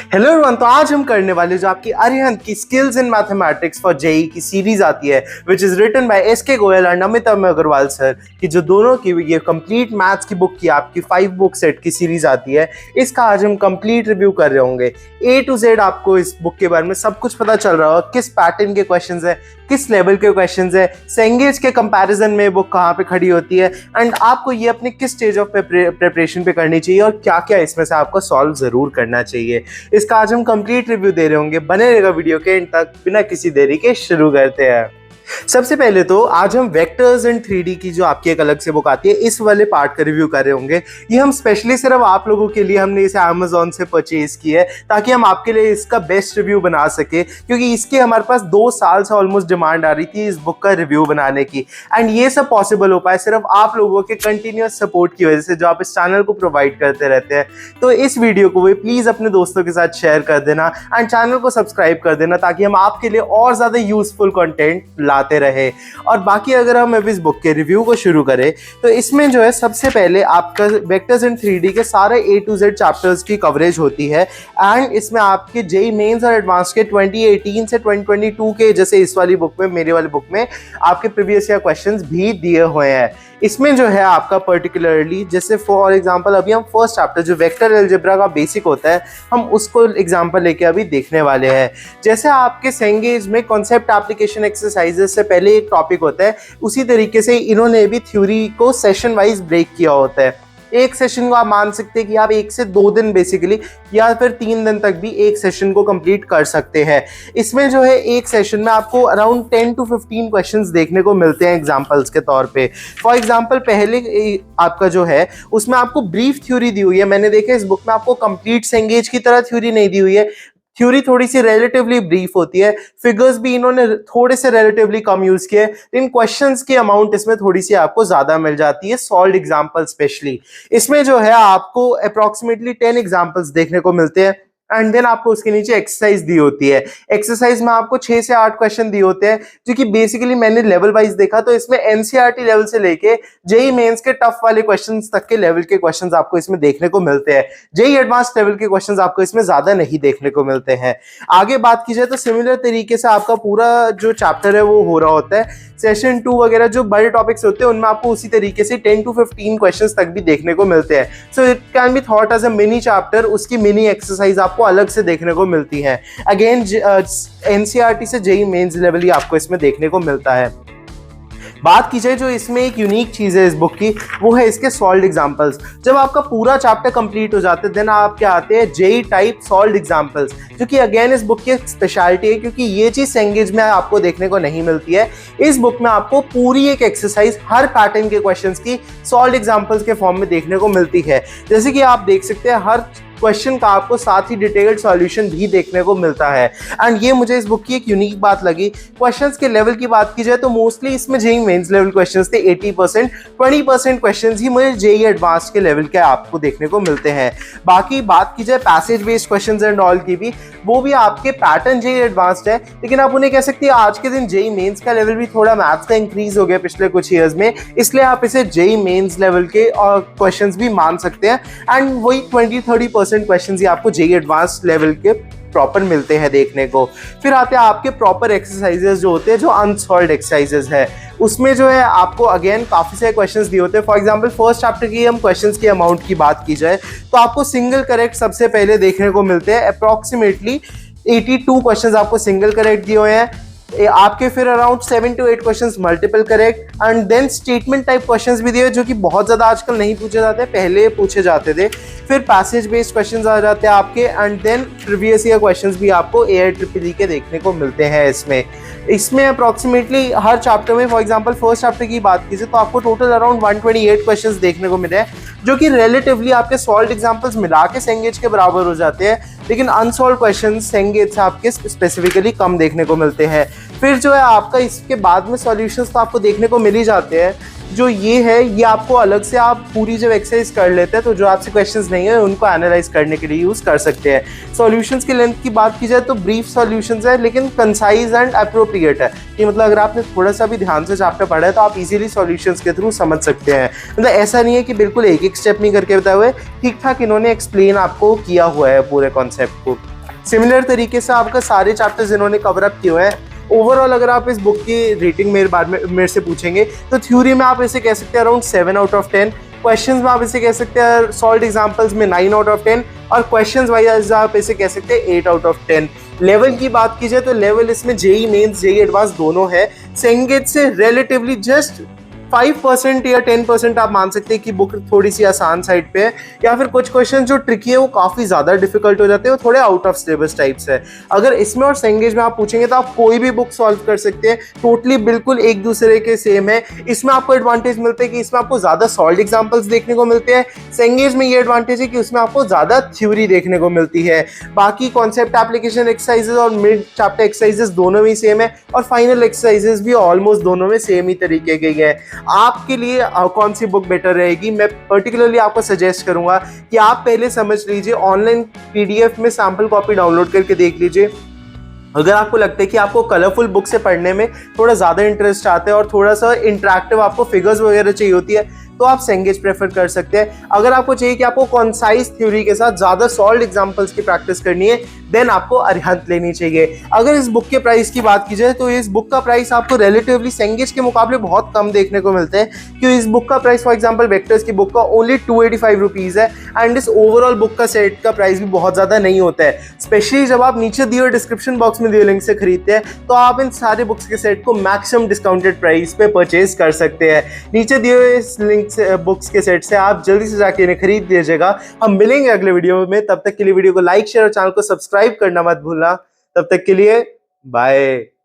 Hello everyone, तो आज हम करने वाले जो आपकी अरिहंत की skills in mathematics for JEE की सीरीज आती है which is written by SK Goyal और नमिता अग्रवाल सर की, जो दोनों की ये कंप्लीट मैथ्स की बुक की आपकी 5 बुक सेट की सीरीज आती है। इसका आज हम कंप्लीट रिव्यू कर रहे होंगे। ए टू जेड आपको इस बुक के बारे में सब कुछ पता चल रहा होगा, किस पैटर्न के क्वेश्चंस है, किस लेवल के क्वेश्चंस है, सेंगेज के कंपैरिजन में बुक कहाँ पे खड़ी होती है, एंड आपको ये अपने किस स्टेज ऑफ प्रिपरेशन पे करनी चाहिए और क्या क्या इसमें से आपको सॉल्व जरूर करना चाहिए। इसका आज हम कंप्लीट रिव्यू दे रहे होंगे। बने रहेगा वीडियो के एंड तक। बिना किसी देरी के शुरू करते हैं। सबसे पहले तो आज हम वेक्टर्स एंड 3D की जो आपकी एक अलग से बुक आती है, इस वाले पार्ट का रिव्यू कर रहे होंगे। ये हम स्पेशली सिर्फ आप लोगों के लिए हमने इसे Amazon से परचेज की है ताकि हम आपके लिए इसका बेस्ट रिव्यू बना सके, क्योंकि इसके हमारे पास 2 साल से ऑलमोस्ट डिमांड आ रही थी इस बुक का रिव्यू बनाने की। एंड ये सब पॉसिबल हो पाए सिर्फ आप लोगों के कंटिन्यूस सपोर्ट की वजह से, जो आप इस चैनल को प्रोवाइड करते रहते हैं। तो इस वीडियो को भी प्लीज अपने दोस्तों के साथ शेयर कर देना एंड चैनल को सब्सक्राइब कर देना ताकि हम आपके लिए और ज्यादा यूजफुल कंटेंट लाते रहे। और बाकी अगर हम अभी इस बुक के रिव्यू को शुरू करें तो इसमें जो है सबसे पहले आपका वेक्टर्स एंड 3D के सारे ए टू जेड चैप्टर्स की कवरेज होती है। एंड इसमें आपके जेई मेंस और एडवांस के 2018 से 2022 के, जैसे इस वाली बुक में, मेरी वाली बुक में आपके प्रीवियस ईयर क्वेश्चंस भी दिए हुए हैं। इसमें जो है आपका पर्टिकुलरली, जैसे फॉर एग्जांपल अभी हम फर्स्ट चैप्टर जो वेक्टर अलजेब्रा का बेसिक होता है, हम उसको एग्जांपल लेके अभी देखने वाले हैं। जैसे आपके सेंगेज में कॉन्सेप्ट एप्लीकेशन एक्सरसाइजेस से पहले एक टॉपिक होता है, उसी तरीके से इन्होंने भी थ्योरी को सेशन वाइज ब्रेक किया होता है। एक सेशन को आप मान सकते हैं कि आप 1 से 2 दिन बेसिकली, या फिर 3 दिन तक भी एक सेशन को कंप्लीट कर सकते हैं। इसमें जो है एक सेशन में आपको अराउंड 10 to 15 क्वेश्चंस देखने को मिलते हैं एग्जांपल्स के तौर पे। फॉर एग्जांपल पहले आपका जो है उसमें आपको ब्रीफ थ्योरी दी हुई है। मैंने देखा इस बुक में आपको कंप्लीट सेंगेज की तरह थ्योरी नहीं दी हुई है। थ्योरी थोड़ी सी रिलेटिवली ब्रीफ होती है, फिगर्स भी इन्होंने थोड़े से रिलेटिवली कम यूज किए, लेकिन क्वेश्चंस की अमाउंट इसमें थोड़ी सी आपको ज्यादा मिल जाती है, सॉल्व्ड एग्जांपल स्पेशली। इसमें जो है आपको अप्रोक्सीमेटली 10 एग्जांपल्स देखने को मिलते हैं। एंड देन आपको उसके नीचे एक्सरसाइज दी होती है। एक्सरसाइज में आपको 6 से 8 क्वेश्चन दिए होते हैं, जो कि बेसिकली मैंने लेवल वाइज देखा तो इसमें एनसीईआरटी लेवल से लेके जेई मेंस के टफ वाले क्वेश्चंस तक के लेवल के क्वेश्चंस आपको इसमें देखने को मिलते हैं। जेई एडवांस लेवल के क्वेश्चंस आपको इसमें ज्यादा नहीं देखने को मिलते हैं। आगे बात की जाए तो सिमिलर तरीके से आपका पूरा जो चैप्टर है वो हो रहा होता है। सेशन 2 वगैरह जो बड़े टॉपिक्स होते हैं उनमें आपको उसी तरीके से 10 to 15 क्वेश्चंस तक भी देखने को मिलते हैं। So it can be thought as a mini chapter, उसकी मिनी एक्सरसाइज आपको अलग से देखने को मिलती है। अगेन एनसीईआरटी से जेई मेंस लेवल ही आपको इसमें देखने को मिलता है। बात की जाए जो इसमें एक यूनिक चीज है इस बुक की, वो है इसके सॉल्व्ड एग्जांपल्स। जब आपका पूरा चैप्टर कंप्लीट हो जाता है देन आप क्या आते हैं, जेई टाइप सॉल्व्ड एग्जांपल्स, जो कि अगेन इस बुक की स्पेशलिटी है, क्योंकि ये चीज सेंगेज में आपको देखने को नहीं मिलती है। इस बुक में आपको पूरी एक एक्सरसाइज हर पैटर्न के क्वेश्चंस की सॉल्व्ड एग्जांपल्स के फॉर्म में देखने को मिलती है। जैसे कि आप देख सकते हैं हर क्वेश्चन का आपको साथ ही डिटेल्ड सॉल्यूशन भी देखने को मिलता है। एंड ये मुझे इस बुक की एक यूनिक बात लगी। क्वेश्चंस के लेवल की बात की जाए तो मोस्टली इसमें जेई मेंस लेवल क्वेश्चंस थे 80%, 20% क्वेश्चंस ही मुझे जेई एडवांस के लेवल के आपको देखने को मिलते हैं। बाकी बात की जाए passage based questions and all की भी, वो भी आपके पैटर्न जेई एडवांस्ड है, लेकिन आप उन्हें कह सकते हैं आज के दिन जेई मेंस का लेवल भी थोड़ा मैथ्स का इंक्रीज हो गया पिछले कुछ ईयर्स में, इसलिए आप इसे जेई मेंस लेवल के और क्वेश्चंस भी मान सकते हैं। एंड वही 20-30% क्वेश्चंस ही आपको जेई एडवांस लेवल के प्रॉपर मिलते हैं देखने को। फिर आते हैं आपके प्रॉपर एक्सरसाइजेस जो होते हैं, जो अनसॉल्व्ड एक्सरसाइजेस है, उसमें जो है आपको अगेन काफी सारे क्वेश्चंस दिए होते हैं। फॉर एग्जांपल फर्स्ट चैप्टर की हम क्वेश्चंस की अमाउंट की बात की जाए तो आपको सिंगल करेक्ट सबसे पहले देखने को मिलते हैं। अप्रोक्सीमेटली 82 क्वेश्चंस आपको सिंगल करेक्ट दिए हुए हैं। आपके फिर around 7 to 8 questions multiple correct, and then statement type questions भी दिए जो कि बहुत ज्यादा आजकल नहीं पूछे जाते, पहले पूछे जाते थे। फिर पैसेज बेस्ड क्वेश्चंस आ जाते हैं आपके, and then previous year questions भी आपको AIEEE के देखने को मिलते हैं। इसमें अप्रोक्सीमेटली हर चैप्टर में, फॉर एग्जांपल फर्स्ट चैप्टर की बात कीजिए तो आपको टोटल अराउंड 128 क्वेश्चंस देखने को मिले हैं, जो कि रिलेटिवली आपके सॉल्व्ड एग्जांपल्स मिला के सेंगेज के बराबर हो जाते हैं, लेकिन अनसॉल्व्ड क्वेश्चंस सेंगेज से आपके स्पेसिफिकली कम देखने को मिलते हैं। फिर जो है आपका इसके बाद में सॉल्यूशंस तो आपको देखने को मिल ही जाते हैं। जो ये है ये आपको अलग से आप पूरी जब एक्सरसाइज कर लेते हैं तो जो आपसे क्वेश्चंस नहीं है उनको एनालाइज करने के लिए यूज कर सकते हैं। सॉल्यूशंस की लेंथ की बात की जाए तो ब्रीफ सॉल्यूशंस है, लेकिन कंसाइज एंड अप्रोप्रिएट है, कि मतलब अगर आपने थोड़ा सा भी ध्यान से चैप्टर पढ़ा है तो आप इजीली सॉल्यूशंस के थ्रू समझ सकते हैं। मतलब ऐसा नहीं है कि बिल्कुल एक एक स्टेप नहीं करके बताए हुए, ठीक ठाक इन्होंने एक्सप्लेन आपको किया हुआ है पूरे कॉन्सेप्ट को। सिमिलर तरीके से आपका सारे चैप्टर्स इन्होंने कवर अप किए हुए हैं। ओवरऑल अगर आप इस बुक की रेटिंग मेरे से पूछेंगे तो थ्योरी में आप इसे कह सकते हैं अराउंड 7 आउट ऑफ 10, क्वेश्चंस में आप इसे कह सकते हैं सॉल्व एग्जांपल्स में 9 आउट ऑफ 10 और क्वेश्चंस वाइज आप इसे कह सकते हैं 8 आउट ऑफ 10। लेवल की बात की जाए तो लेवल इसमें जेई मेंस जेई एडवांस दोनों है। सेंगेट से रिलेटिवली जस्ट 5% या 10% आप मान सकते हैं कि बुक थोड़ी सी आसान साइड पे है, या फिर कुछ क्वेश्चन जो ट्रिकी है वो काफ़ी ज़्यादा डिफिकल्ट हो जाते हैं, वो थोड़े आउट ऑफ सिलेबस टाइप्स है। अगर इसमें और सेंगेज में आप पूछेंगे तो आप कोई भी बुक सॉल्व कर सकते हैं, टोटली बिल्कुल एक दूसरे के सेम है। इसमें आपको एडवांटेज मिलता है कि इसमें आपको ज़्यादा सॉल्व एग्जाम्पल्स देखने को मिलते हैं, सेंगेज में ये एडवांटेज है कि उसमें आपको ज़्यादा थ्योरी देखने को मिलती है। बाकी कॉन्सेप्ट एप्लीकेशन एक्सरसाइजेज और मिड चैप्टर एक्सरसाइजेज दोनों भी सेम है और फाइनल एक्सरसाइजेज भी ऑलमोस्ट दोनों में सेम ही तरीके के है। आपके लिए कौन सी बुक बेटर रहेगी, मैं पर्टिकुलरली आपको सजेस्ट करूंगा कि आप पहले समझ लीजिए, ऑनलाइन पीडीएफ में सैंपल कॉपी डाउनलोड करके देख लीजिए। अगर आपको लगता है कि आपको कलरफुल बुक से पढ़ने में थोड़ा ज़्यादा इंटरेस्ट आता है और थोड़ा सा इंटरेक्टिव आपको फिगर्स वगैरह चाहिए होती है तो आप सेंगेज प्रेफर कर सकते हैं। अगर आपको चाहिए कि आपको कॉन्साइज थ्योरी के साथ ज़्यादा सॉल्व एग्जांपल्स की प्रैक्टिस करनी है देन आपको अरिहंत लेनी चाहिए। अगर इस बुक के प्राइस की बात की जाए तो इस बुक का प्राइस आपको रिलेटिवली सेंगेज के मुकाबले बहुत कम देखने को मिलता है, क्योंकि इस बुक का प्राइस फॉर एग्जांपल वेक्टर्स की बुक का ओनली 285 रुपीज़ है एंड इस ओवरऑल बुक का सेट का प्राइस भी बहुत ज़्यादा नहीं होता है। स्पेशली जब आप नीचे दिए हुए डिस्क्रिप्शन बॉक्स में दिए लिंक से खरीदते हैं तो आप इन सारे बुक्स के सेट को मैक्सिमम डिस्काउंटेड प्राइस पे परचेज कर सकते हैं। नीचे दिए हुए इस लिंक से बुक्स के सेट से आप जल्दी से जाके इन्हें खरीद लीजिएगा। हम मिलेंगे अगले वीडियो में, तब तक के लिए वीडियो को लाइक शेयर और चैनल को सब्सक्राइब करना मत भूलना। तब तक के लिए बाय।